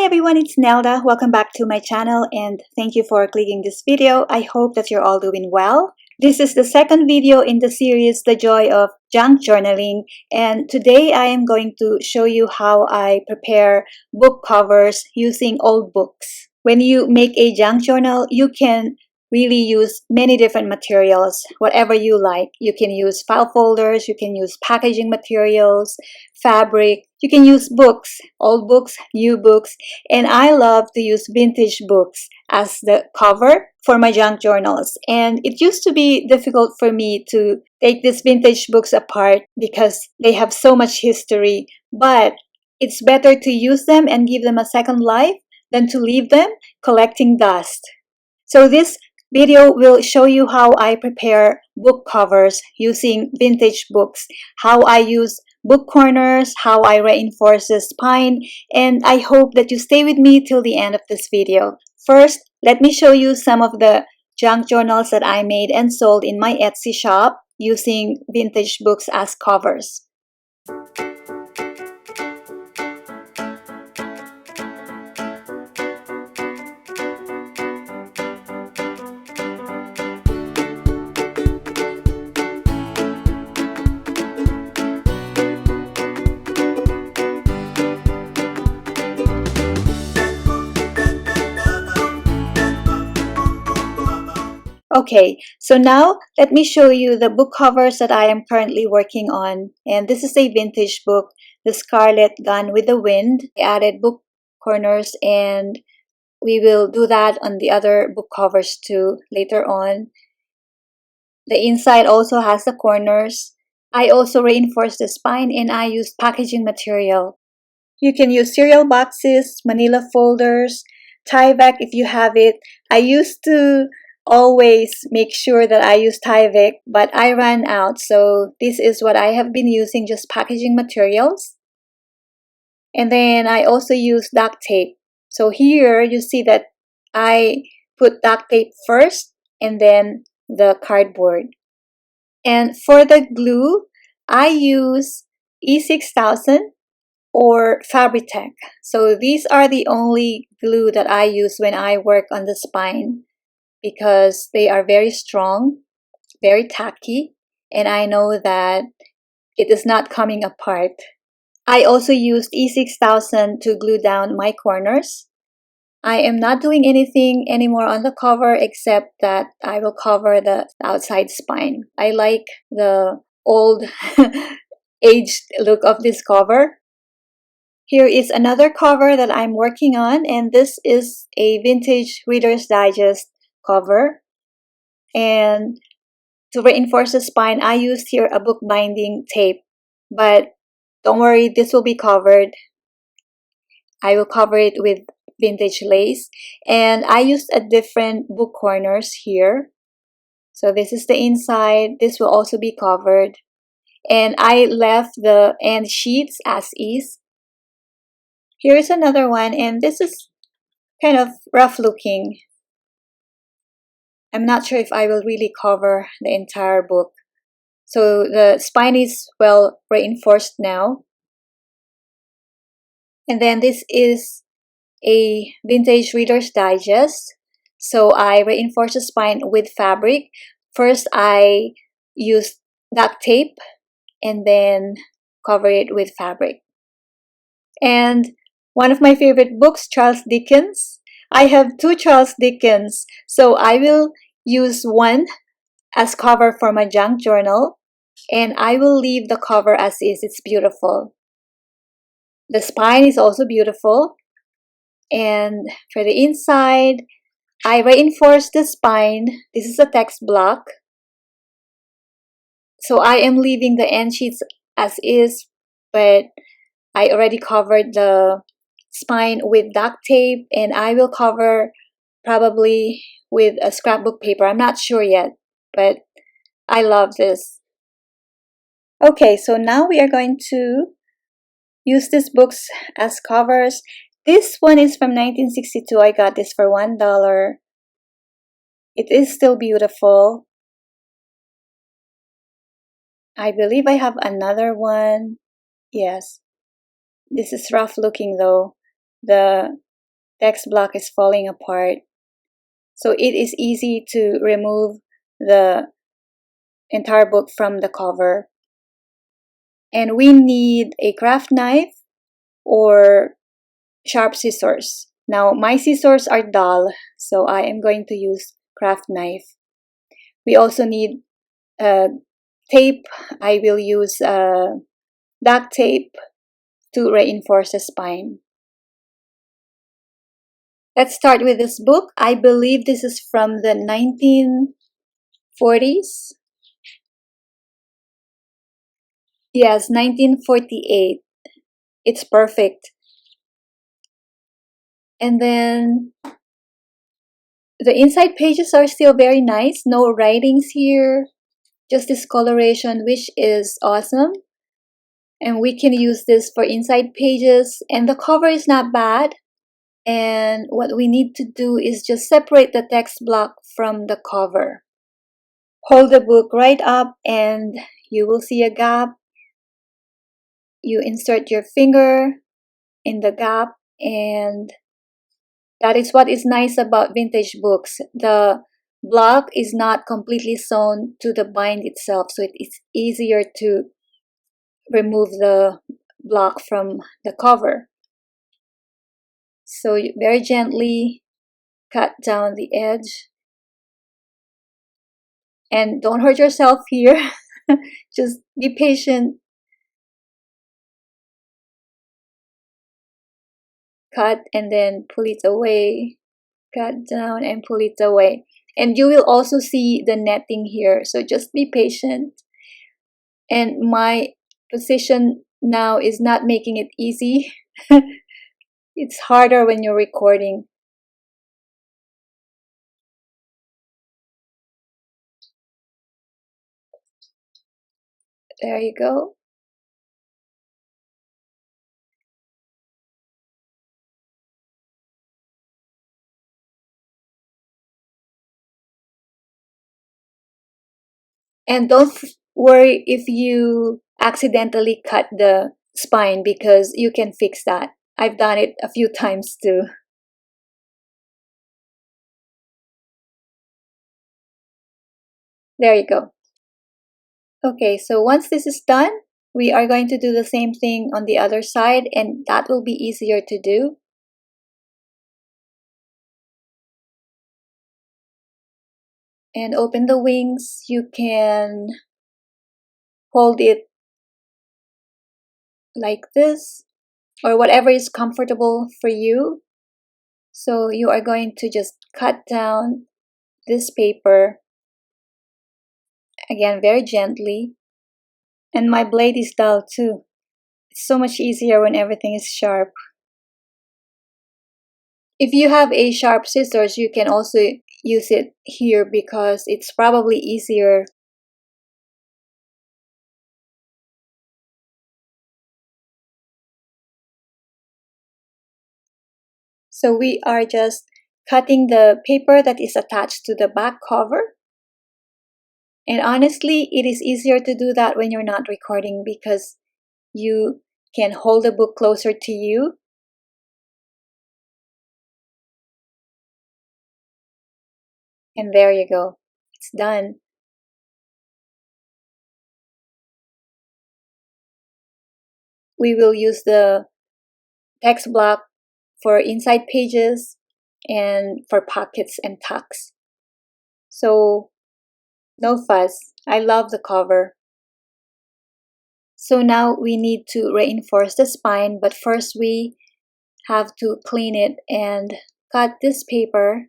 everyone, it's Nelda. Welcome back to my channel and thank you for clicking this video. I hope that you're all doing well. This is the second video in the series, The Joy of Junk Journaling, and today I am going to show you how I prepare book covers using old books. When you make a junk journal, you can really use many different materials, whatever you like. You can use file folders, you can use packaging materials, fabric, you can use books, old books, new books, and I love to use vintage books as the cover for my junk journals. And it used to be difficult for me to take these vintage books apart because they have so much history, but it's better to use them and give them a second life than to leave them collecting dust. So this video will show you how I prepare book covers using vintage books, how I use book corners, how I reinforce the spine, and I hope that you stay with me till the end of this video. First, let me show you some of the junk journals that I made and sold in my Etsy shop using vintage books as covers. Okay, so now let me show you the book covers that I am currently working on. And this is a vintage book, The Scarlet Gone with the Wind. I added book corners and we will do that on the other book covers too later on. The inside also has the corners. I also reinforced the spine and I used packaging material. You can use cereal boxes, manila folders, Tyvek if you have it. I used to always make sure that I use Tyvek, but I ran out, so this is what I have been using, just packaging materials. And then I also use duct tape. So here you see that I put duct tape first and then the cardboard. And for the glue, I use E6000 or Fabri-Tac. So these are the only glue that I use when I work on the spine because they are very strong, very tacky, and I know that it is not coming apart. I also used E6000 to glue down my corners. I am not doing anything anymore on the cover except that I will cover the outside spine. I like the old aged look of this cover. Here is another cover that I'm working on, and this is a vintage Reader's Digest cover. And to reinforce the spine, I used here a book binding tape, but don't worry, this will be covered. I will cover it with vintage lace, and I used a different book corners here. So this is the inside. This will also be covered, and I left the end sheets as is. Here is another one, and this is kind of rough looking. I'm not sure if I will really cover the entire book. So the spine is well reinforced now. And then this is a vintage Reader's Digest. So I reinforce the spine with fabric. First I used duct tape and then cover it with fabric. And one of my favorite books, Charles Dickens. I have two Charles Dickens, so I will use one as cover for my junk journal, and I will leave the cover as is. It's beautiful. The spine is also beautiful, and for the inside, I reinforced the spine. This is a text block, so I am leaving the end sheets as is, but I already covered the spine with duct tape, and I will cover probably with a scrapbook paper. I'm not sure yet, but I love this. Okay, so now we are going to use these books as covers. This one is from 1962. I got this for $1. It is still beautiful. I believe I have another one. Yes. This is rough looking though. The text block is falling apart. So it is easy to remove the entire book from the cover. And we need a craft knife or sharp scissors. Now my scissors are dull, so I am going to use craft knife. We also need tape. I will use duct tape to reinforce the spine. Let's start with this book. I believe this is from the 1940s. Yes, 1948. It's perfect. And then the inside pages are still very nice. No writings here, just discoloration, which is awesome. And we can use this for inside pages. And the cover is not bad. And what we need to do is just separate the text block from the cover. Hold the book right up and you will see a gap. You insert your finger in the gap, and that is what is nice about vintage books. The block is not completely sewn to the bind itself, so it is easier to remove the block from the cover. So you very gently cut down the edge. And don't hurt yourself here. Just be patient. Cut and then pull it away. Cut down and pull it away. And you will also see the netting here. So just be patient. And my position now is not making it easy. It's harder when you're recording. There you go. And don't worry if you accidentally cut the spine, because you can fix that. I've done it a few times too. There you go. Okay, so once this is done, we are going to do the same thing on the other side, and that will be easier to do. And open the wings. You can hold it like this, or whatever is comfortable for you. So you are going to just cut down this paper, again very gently. And my blade is dull too. It's so much easier when everything is sharp. If you have a sharp scissors, you can also use it here because it's probably easier. So we are just cutting the paper that is attached to the back cover. And honestly, it is easier to do that when you're not recording because you can hold the book closer to you. And there you go. It's done. We will use the text block for inside pages and for pockets and tucks. So no fuss. I love the cover. So now we need to reinforce the spine, but first we have to clean it and cut this paper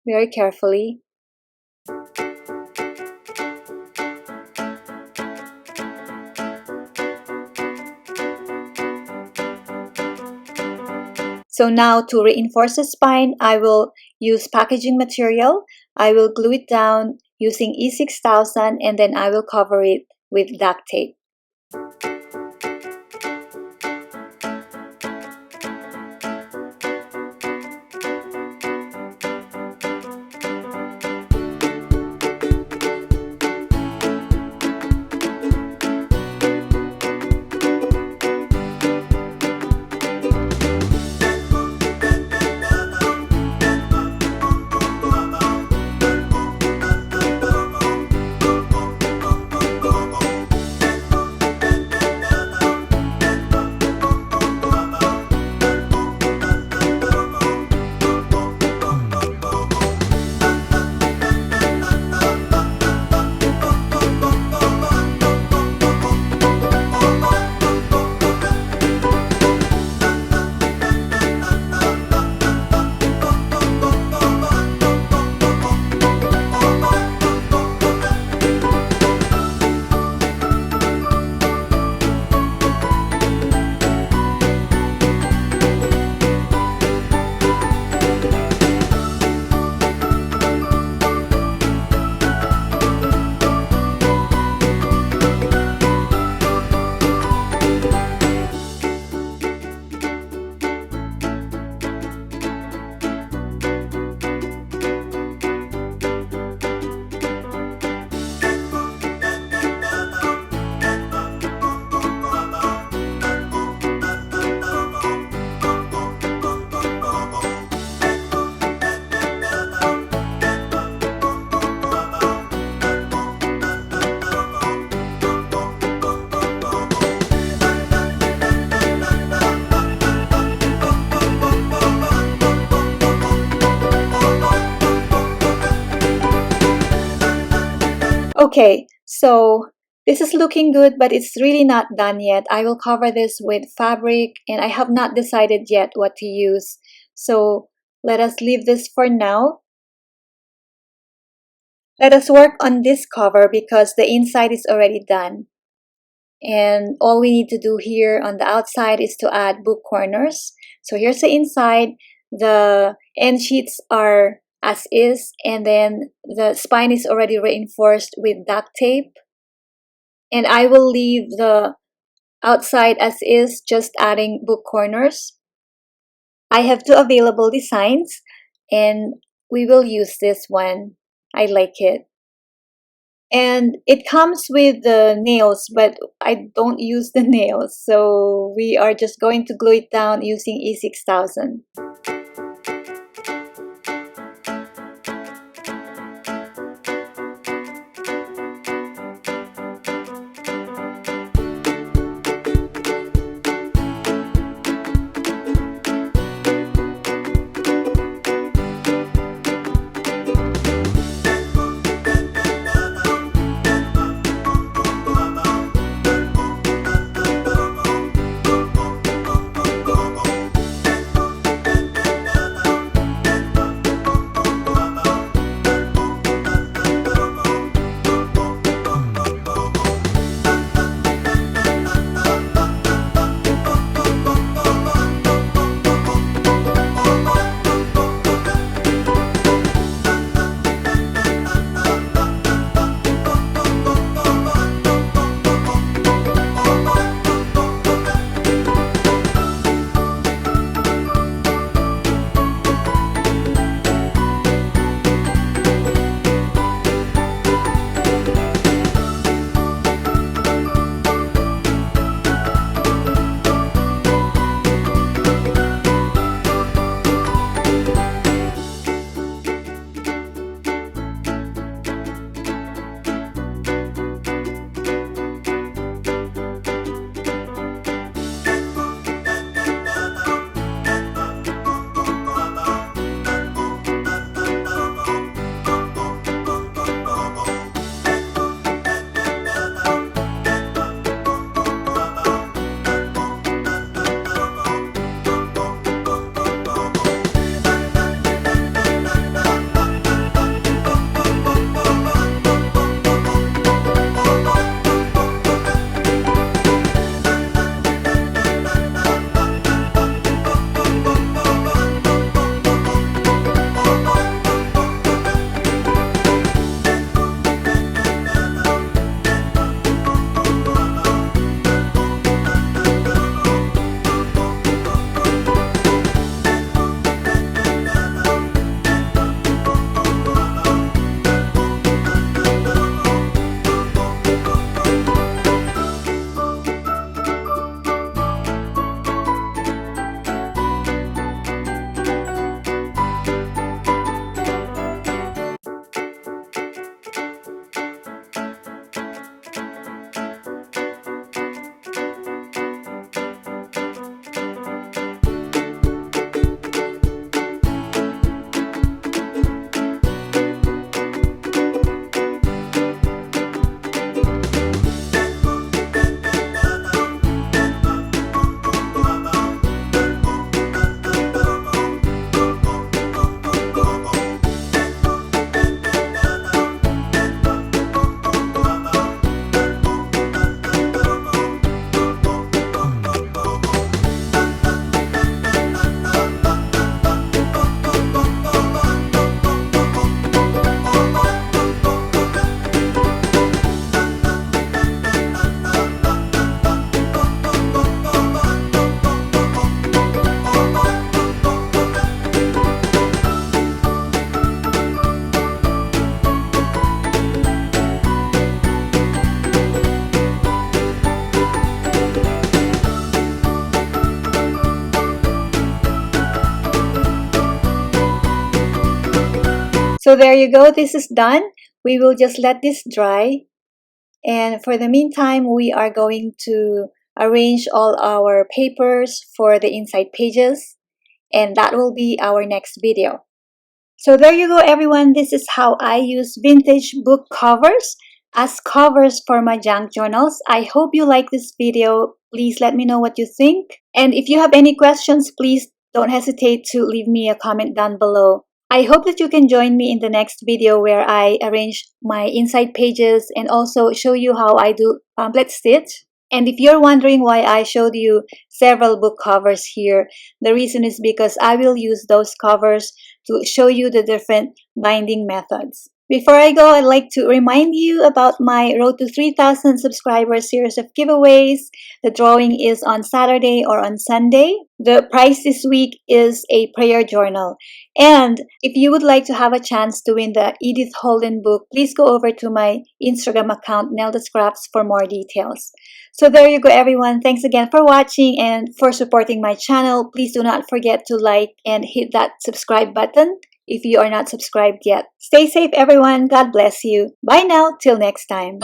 very carefully. So now to reinforce the spine, I will use packaging material. I will glue it down using E6000 and then I will cover it with duct tape. Okay, so this is looking good, but it's really not done yet. I will cover this with fabric and I have not decided yet what to use. So let us leave this for now. Let us work on this cover because the inside is already done. And all we need to do here on the outside is to add book corners. So here's the inside. The end sheets are as is, and then the spine is already reinforced with duct tape. And I will leave the outside as is, just adding book corners. I have two available designs and we will use this one. I like it. And it comes with the nails, but I don't use the nails. So we are just going to glue it down using E6000. So there you go, this is done. We will just let this dry. And for the meantime, we are going to arrange all our papers for the inside pages. And that will be our next video. So there you go, everyone. This is how I use vintage book covers. as covers for my junk journals. I hope you like this video. Please let me know what you think. And if you have any questions, please don't hesitate to leave me a comment down below. I hope that you can join me in the next video where I arrange my inside pages and also show you how I do pamphlet stitch. And if you're wondering why I showed you several book covers here, the reason is because I will use those covers to show you the different binding methods. Before I go, I'd like to remind you about my Road to 3,000 subscribers series of giveaways. The drawing is on Saturday or on Sunday. The prize this week is a prayer journal. And if you would like to have a chance to win the Edith Holden book, please go over to my Instagram account, Nelda Scraps, for more details. So there you go, everyone. Thanks again for watching and for supporting my channel. Please do not forget to like and hit that subscribe button if you are not subscribed yet. Stay safe, everyone. God bless you. Bye now. Till next time.